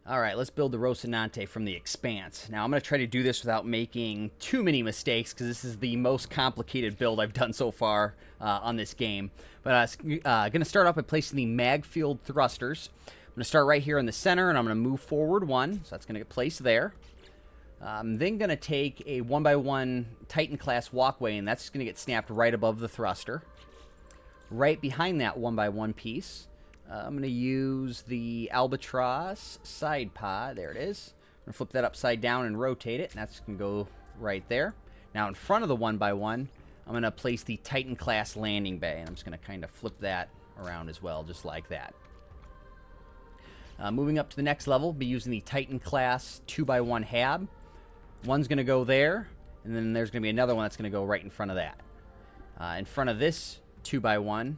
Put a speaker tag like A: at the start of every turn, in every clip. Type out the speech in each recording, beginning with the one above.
A: All right, let's build the Rocinante from the Expanse. Now, I'm going to try to do this without making too many mistakes because this is the most complicated build I've done so far on this game. But I'm going to start off by placing the mag field thrusters. I'm going to start right here in the center, and I'm going to move forward one. So that's going to get placed there. I'm then going to take a 1x1 Titan class walkway, and that's going to get snapped right above the thruster. Right behind that 1x1 piece, I'm going to use the Albatross side pod. There it is. I'm going to flip that upside down and rotate it, and that's going to go right there. Now, in front of the 1x1, I'm going to place the Titan class landing bay, and I'm just going to kind of flip that around as well, just like that. Moving up to the next level, be using the Titan class 2x1 hab. One's going to go there, and then there's going to be another one that's going to go right in front of that. In front of this 2x1,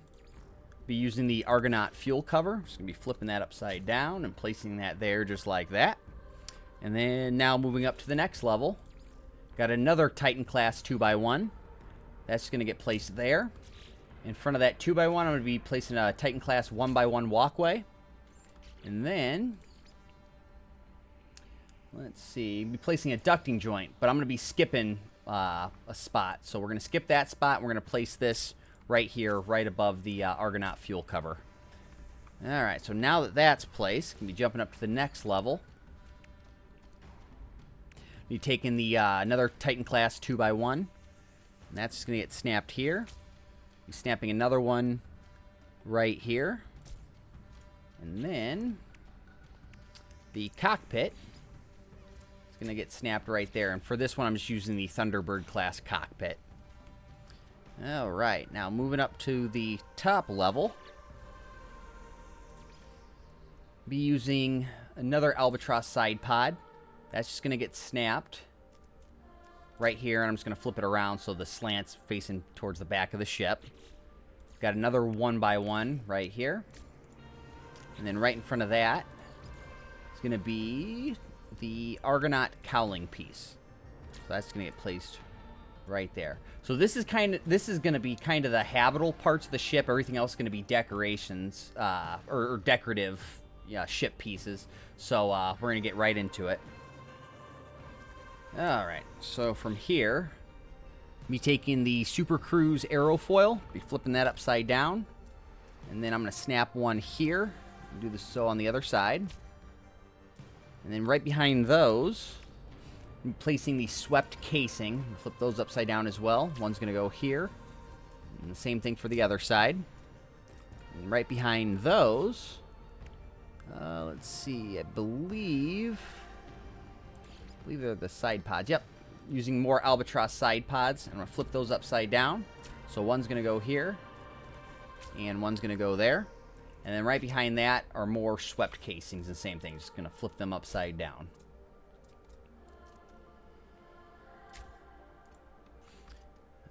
A: be using the Argonaut fuel cover. Just going to be flipping that upside down and placing that there just like that. And then now moving up to the next level, got another Titan class 2x1. That's going to get placed there. In front of that 2x1, I'm going to be placing a Titan class 1x1 walkway. And then, let's see, be placing a ducting joint, but I'm going to be skipping a spot. So we're going to skip that spot, and we're going to place this right here, right above the Argonaut fuel cover. All right, so now that that's placed, can be jumping up to the next level. Be taking the another Titan class 2x1, and that's just going to get snapped here. Be snapping another one right here, and then the cockpit is going to get snapped right there. And for this one, I'm just using the Thunderbird class cockpit. All right, now moving up to the top level, be using another Albatross side pod. That's just going to get snapped right here, and I'm just going to flip it around so the slant's facing towards the back of the ship. Got another 1x1 right here, and then right in front of that is going to be the Argonaut cowling piece. So that's going to get placed right there. So this is going to be kind of the habitable parts of the ship. Everything else is going to be decorations or decorative ship pieces. So we're going to get right into it. All right. So from here, be taking the Super Cruise aerofoil, be flipping that upside down, and then I'm going to snap one here. Do this so on the other side, and then right behind those, I'm placing the swept casing. Flip those upside down as well. One's going to go here. And the same thing for the other side. And right behind those, let's see, I believe they're the side pods. Yep, using more Albatross side pods. I'm going to flip those upside down. So one's going to go here, and one's going to go there. And then right behind that are more swept casings, and same thing. Just going to flip them upside down.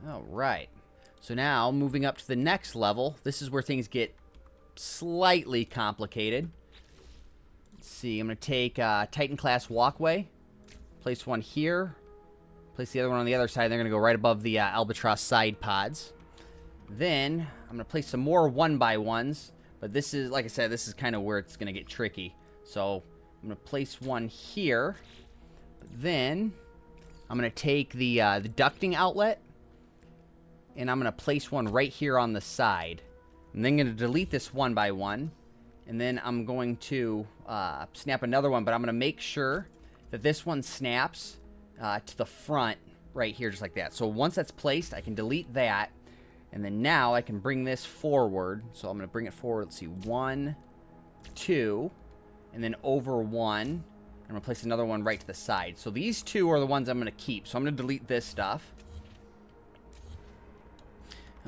A: All right, so now moving up to the next level, this is where things get slightly complicated. Let's see, I'm going to take Titan class walkway, place one here, place the other one on the other side. They're going to go right above the Albatross side pods. Then I'm going to place some more 1x1s, but this is, like I said, this is kind of where it's going to get tricky. So I'm going to place one here. Then I'm going to take the ducting outlet, and I'm going to place one right here on the side. I'm then going to delete this 1x1, and then I'm going to snap another one, but I'm going to make sure that this one snaps to the front right here, just like that. So once that's placed, I can delete that, and then now I can bring this forward. So I'm going to bring it forward. Let's see, 1, 2, and then over 1. I'm going to place another one right to the side. So these two are the ones I'm going to keep. So I'm going to delete this stuff.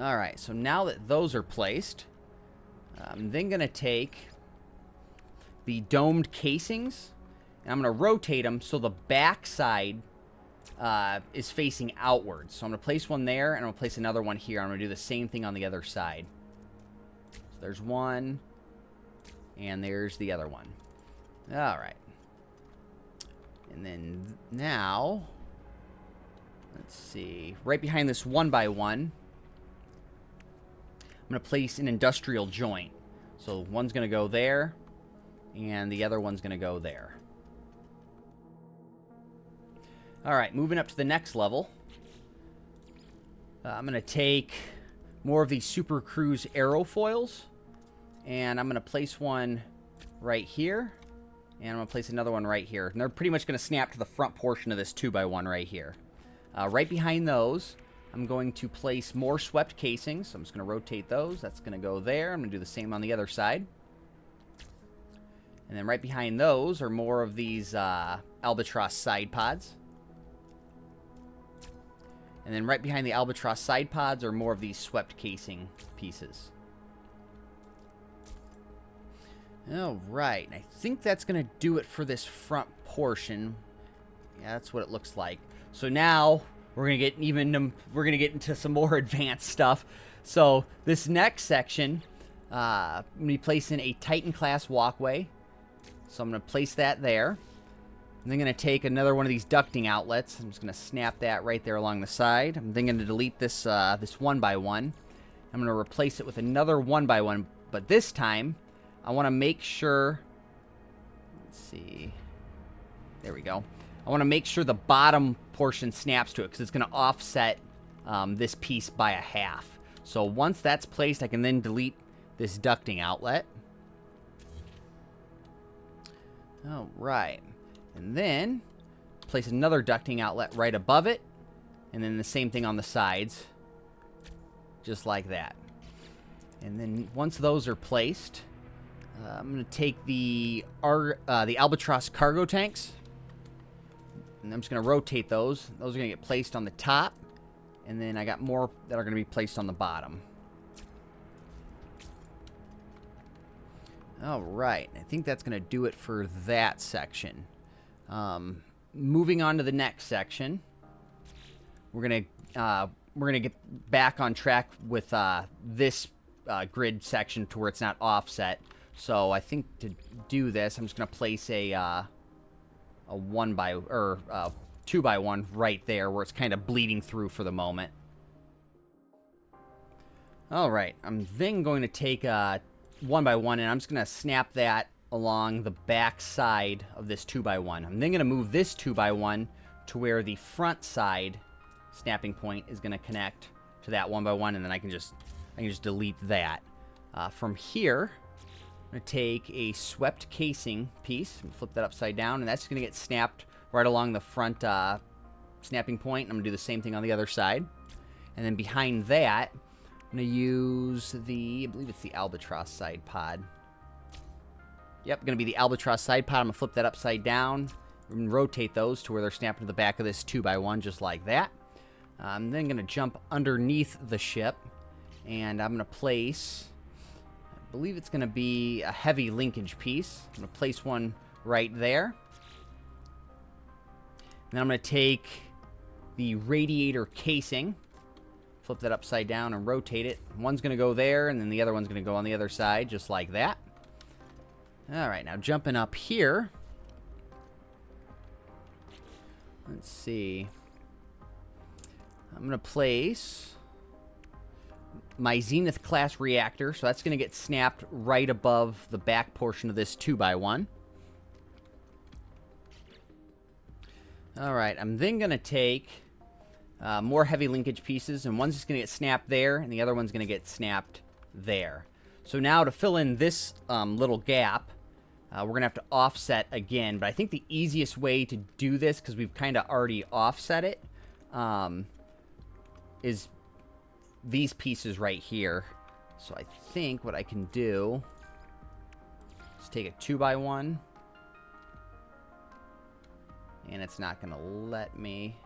A: All right, so now that those are placed, I'm then going to take the domed casings, and I'm going to rotate them so the back side is facing outwards. So I'm going to place one there, and I'm going to place another one here. I'm going to do the same thing on the other side. So there's one, and there's the other one. All right. And then now, let's see, right behind this 1x1, I'm going to place an industrial joint. So one's going to go there, and the other one's going to go there. All right, moving up to the next level. I'm going to take more of these Super Cruise aerofoils, and I'm going to place one right here, and I'm going to place another one right here. And they're pretty much going to snap to the front portion of this 2x1 right here. Right behind those, I'm going to place more swept casings. So I'm just going to rotate those. That's going to go there. I'm going to do the same on the other side. And then right behind those are more of these albatross side pods. And then right behind the albatross side pods are more of these swept casing pieces. All right, I think that's going to do it for this front portion. Yeah, that's what it looks like. So now we're going to get into some more advanced stuff. So this next section, I'm going to be placing a Titan class walkway. So I'm going to place that there. I'm then going to take another one of these ducting outlets. I'm just going to snap that right there along the side. I'm then going to delete this this 1x1. I'm going to replace it with another 1x1, but this time I want to make sure, let's see, there we go. I want to make sure the bottom portion snaps to it because it's going to offset this piece by a half. So once that's placed, I can then delete this ducting outlet. All right. And then place another ducting outlet right above it. And then the same thing on the sides. Just like that. And then once those are placed, I'm going to take the Albatross cargo tanks. And I'm just going to rotate those. Those are going to get placed on the top. And then I got more that are going to be placed on the bottom. All right. I think that's going to do it for that section. Moving on to the next section, we're gonna get back on track with this grid section to where it's not offset. So I think to do this, I'm just gonna place a 2x1 right there where it's kind of bleeding through for the moment. All right, I'm then going to take a 1x1 and I'm just gonna snap that along the back side of this 2x1. I'm then going to move this 2x1 to where the front side snapping point is going to connect to that 1x1, and then I can just delete that. From here, I'm going to take a swept casing piece and flip that upside down, and that's going to get snapped right along the front snapping point. I'm going to do the same thing on the other side. And then behind that, I'm going to use I believe it's the Albatross side pod. Yep, going to be the Albatross side pod. I'm going to flip that upside down and rotate those to where they're snapping to the back of this 2x1, just like that. I'm then going to jump underneath the ship, and I'm going to place, I believe it's going to be a heavy linkage piece. I'm going to place one right there. And then I'm going to take the radiator casing, flip that upside down and rotate it. One's going to go there, and then the other one's going to go on the other side, just like that. All right, now jumping up here. Let's see. I'm going to place my Zenith class reactor. So that's going to get snapped right above the back portion of this 2x1. All right, I'm then going to take more heavy linkage pieces, and one's just going to get snapped there, and the other one's going to get snapped there. So now to fill in this little gap, we're going to have to offset again. But I think the easiest way to do this, because we've kind of already offset it, is these pieces right here. So I think what I can do is take a 2x1. And it's not going to let me.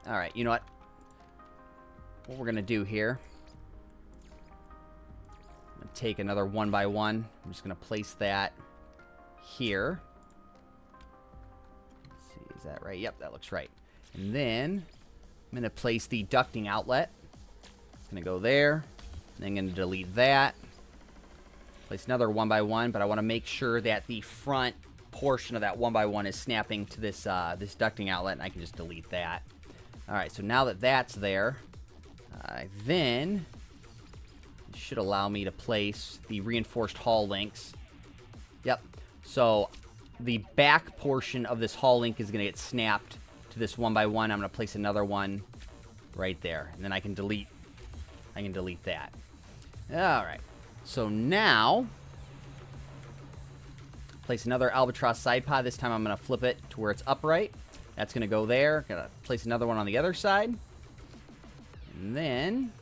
A: All right, you know what? What we're going to do here, I'm going to take another 1x1. I'm just going to place that here. Let's see, is that right? Yep, that looks right. And then I'm going to place the ducting outlet. It's going to go there. And then I'm going to delete that. Place another 1x1, but I want to make sure that the front portion of that 1x1 is snapping to this this ducting outlet, and I can just delete that. All right, so now that that's there, then it should allow me to place the reinforced hull links Yep. So the back portion of this hull link is going to get snapped to this 1x1. I'm going to place another one right there. And then I can delete that. All right. So now, place another albatross side pod. This time I'm going to flip it to where it's upright. That's going to go there. Got to place another one on the other side. And then,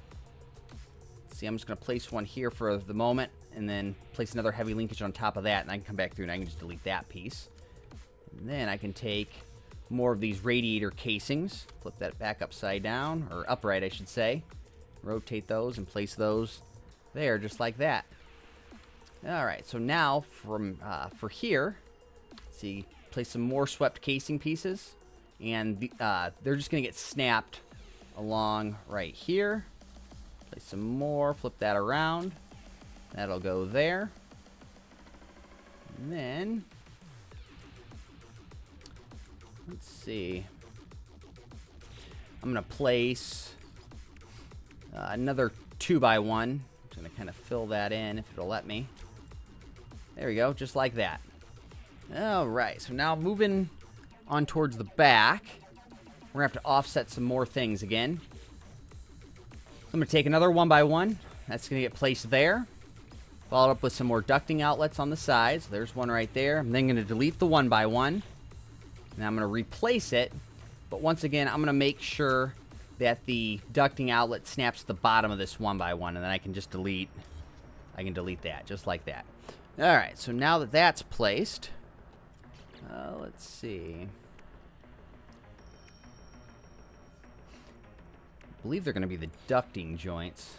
A: see, I'm just going to place one here for the moment, and then place another heavy linkage on top of that, and I can come back through and I can just delete that piece. And then I can take more of these radiator casings, flip that back upside down, or upright, I should say. Rotate those and place those there, just like that. All right, so now for here, see, place some more swept casing pieces, and they're just going to get snapped along right here. Place some more, flip that around. That'll go there. And then, let's see. I'm going to place another 2x1. I'm just going to kind of fill that in if it'll let me. There we go, just like that. All right, so now moving on towards the back, we're going to have to offset some more things again. I'm going to take another 1x1. That's going to get placed there. Followed up with some more ducting outlets on the sides. There's one right there. I'm then going to delete the 1x1. And I'm going to replace it. But once again, I'm going to make sure that the ducting outlet snaps to the bottom of this 1x1. And then I can just delete. I can delete that, just like that. All right, so now that that's placed, let's see. I believe they're going to be the ducting joints.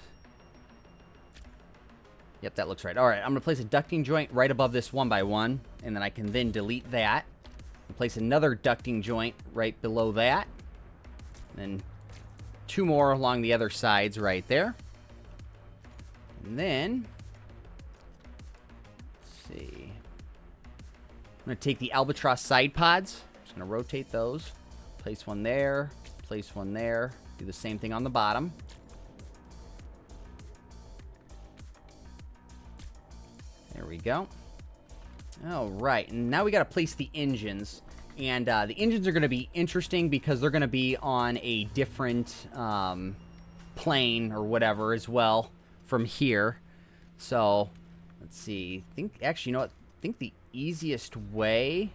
A: Yep, that looks right. All right, I'm going to place a ducting joint right above this 1x1, and then I can then delete that. And place another ducting joint right below that. And then 2 more along the other sides right there. And then, let's see. I'm going to take the albatross side pods. Just going to rotate those. Place one there, place one there. Do the same thing on the bottom. There we go. All right, and now we got to place the engines. And the engines are going to be interesting because they're going to be on a different plane or whatever as well from here. So, let's see. Actually, you know what? I think the easiest way...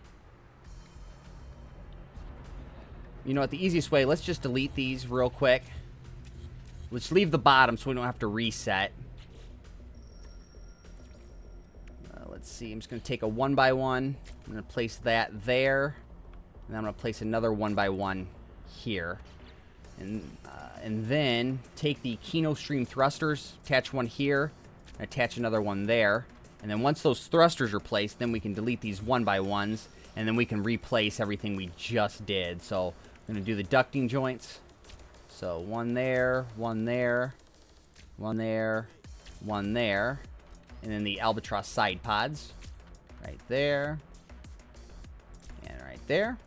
A: You know what, the easiest way, let's just delete these real quick. Let's leave the bottom so we don't have to reset. Let's see, I'm just going to take a 1x1. I'm going to place that there. And I'm going to place another 1x1 here. And then take the Kino Stream thrusters, attach one here, and attach another one there. And then once those thrusters are placed, then we can delete these 1x1s. And then we can replace everything we just did. So I'm going to do the ducting joints. So one there, one there, one there, one there. And then the albatross side pods. Right there. And right there.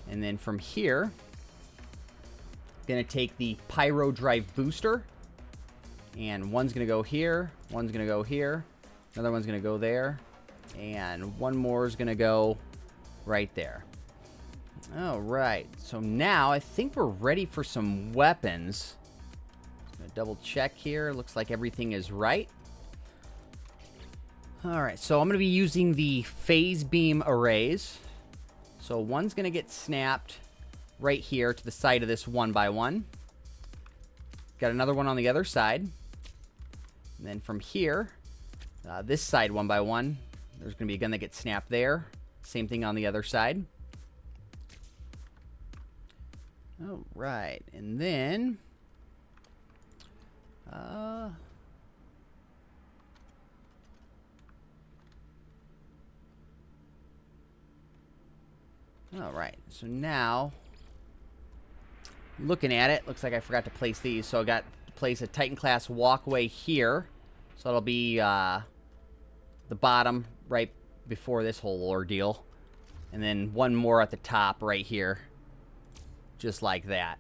A: And then from here, I'm going to take the pyro drive booster. And one's going to go here. One's going to go here. Another one's going to go there. And one more is going to go right there. All right, so now I think we're ready for some weapons. I'm gonna double check here. Looks like everything is right. All right, so I'm gonna be using the phase beam arrays. So one's gonna get snapped right here to the side of this 1x1. Got another one on the other side. And then from here, this side 1x1, there's gonna be a gun that gets snapped there. Same thing on the other side. All right, and then all right, so now looking at it, looks like I forgot to place these. So I got to place a Titan class walkway here. So that'll be the bottom right before this whole ordeal. And then one more at the top right here. Just like that.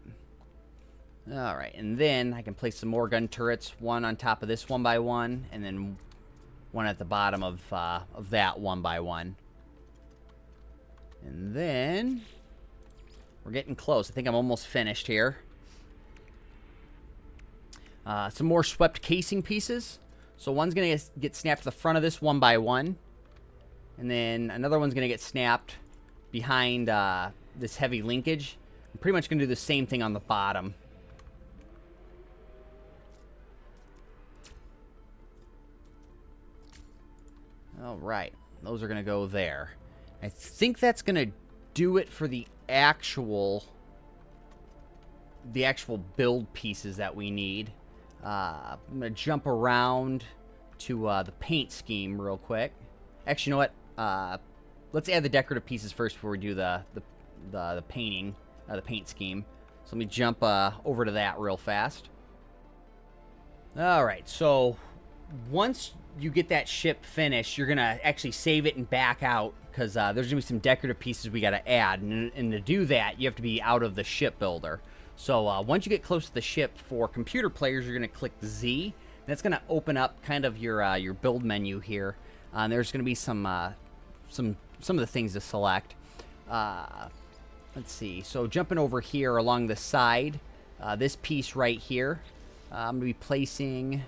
A: Alright, and then I can place some more gun turrets. One on top of this 1x1. And then one at the bottom of that 1x1. And then we're getting close. I think I'm almost finished here. Some more swept casing pieces. So one's going to get snapped to the front of this 1x1. And then another one's going to get snapped behind this heavy linkage. I'm pretty much going to do the same thing on the bottom. All right. Those are going to go there. I think that's going to do it for the actual build pieces that we need. I'm going to jump around to the paint scheme real quick. Actually, you know what? Let's add the decorative pieces first before we do the painting, the paint scheme. So let me jump over to that real fast. All right, so once you get that ship finished, you're going to actually save it and back out because there's going to be some decorative pieces we got to add. And to do that, you have to be out of the ship builder. So once you get close to the ship, for computer players, you're going to click Z. And that's going to open up kind of your build menu here. There's going to be some of the things to select. Let's see. So jumping over here along the side, this piece right here, I'm going to be placing.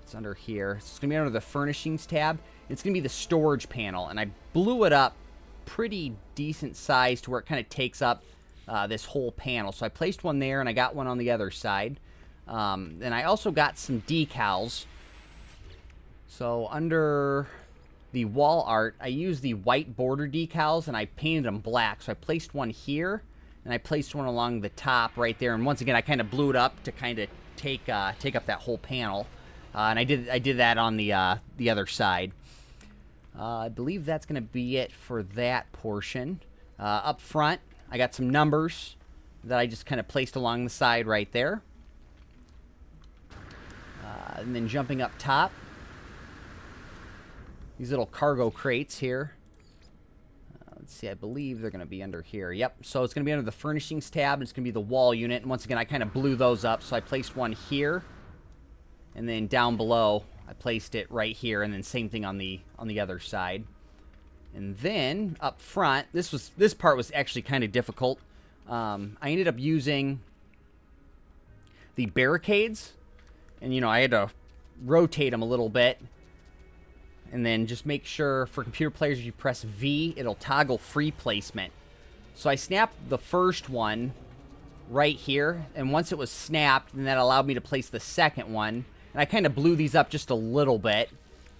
A: It's under here. It's going to be under the furnishings tab. It's going to be the storage panel, and I blew it up pretty decent size to where it kind of takes up this whole panel. So I placed one there, and I got one on the other side. And I also got some decals. So under the wall art, I used the white border decals, and I painted them black. So I placed one here, and I placed one along the top right there. And once again, I kind of blew it up to kind of take up that whole panel. And I did that on the other side. I believe that's going to be it for that portion. Up front, I got some numbers that I just kind of placed along the side right there. And then jumping up top, these little cargo crates here. Let's see, I believe they're going to be under here. Yep, so it's going to be under the furnishings tab, and it's going to be the wall unit. And once again, I kind of blew those up, so I placed one here. And then down below, I placed it right here, and then same thing on the other side. And then up front, this part was actually kind of difficult. I ended up using the barricades, and I had to rotate them a little bit, and then just make sure for computer players, if you press V, it'll toggle free placement. So I snapped the first one right here, and once it was snapped, then that allowed me to place the second one. And I kind of blew these up just a little bit.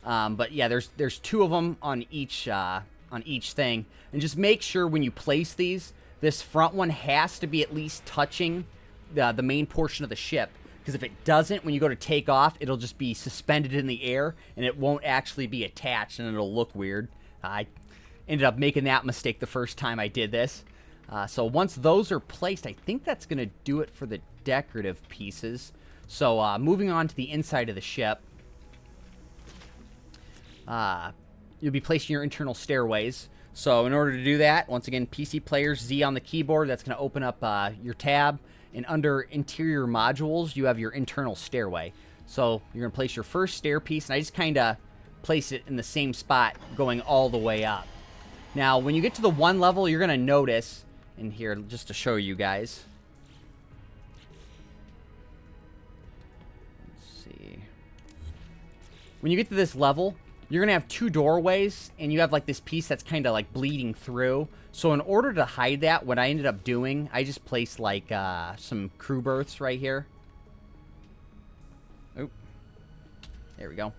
A: But yeah, there's two of them on each thing. And just make sure when you place these, this front one has to be at least touching the main portion of the ship. Because if it doesn't, when you go to take off, it'll just be suspended in the air, and it won't actually be attached, and it'll look weird. I ended up making that mistake the first time I did this. So once those are placed, I think that's going to do it for the decorative pieces. So moving on to the inside of the ship, you'll be placing your internal stairways. So in order to do that, once again, PC players, Z on the keyboard, that's going to open up your tab. And under interior modules, you have your internal stairway. So you're going to place your first stair piece, and I just kind of place it in the same spot going all the way up. Now, when you get to the one level, you're going to notice, in here, just to show you guys. Let's see. When you get to this level, you're going to have two doorways, and you have like this piece that's kind of like bleeding through. So in order to hide that, what I ended up doing, I just placed like some crew berths right here. Oop. There we go.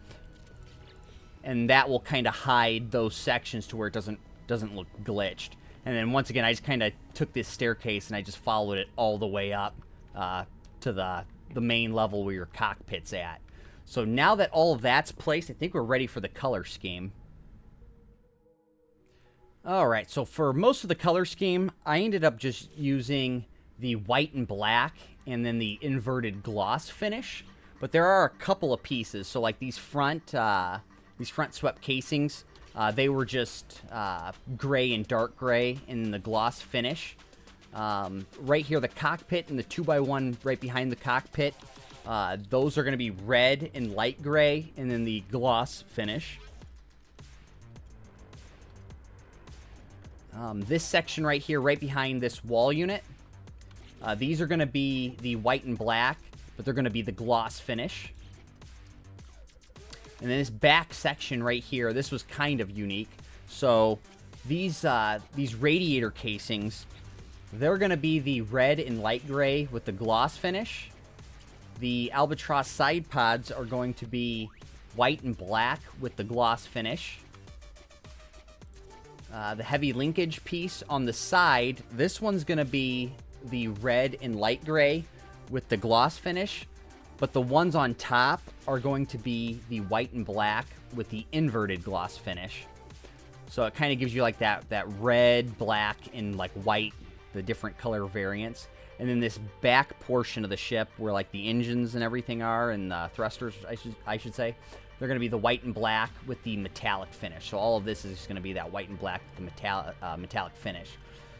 A: And that will kind of hide those sections to where it doesn't look glitched. And then once again, I just kind of took this staircase and I just followed it all the way up to the main level where your cockpit's at. So now that all of that's placed, I think we're ready for the color scheme. Alright, so for most of the color scheme, I ended up just using the white and black and then the inverted gloss finish. But there are a couple of pieces, so like these front swept casings, they were just gray and dark gray in the gloss finish. Right here, the cockpit and the 2x1 right behind the cockpit, Those are going to be red and light gray, and then the gloss finish. This section right here, right behind this wall unit, these are going to be the white and black, but they're going to be the gloss finish. And then this back section right here, this was kind of unique. So these radiator casings, they're going to be the red and light gray with the gloss finish. The Albatross side pods are going to be white and black with the gloss finish. The heavy linkage piece on the side, this one's going to be the red and light gray with the gloss finish. But the ones on top are going to be the white and black with the inverted gloss finish. So it kind of gives you like that red, black, and like white, the different color variants. And then this back portion of the ship where like the engines and everything are, and thrusters, I should say, they're going to be the white and black with the metallic finish. So all of this is just going to be that white and black with the metallic finish.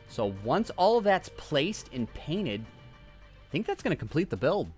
A: So once all of that's placed and painted, I think that's going to complete the build.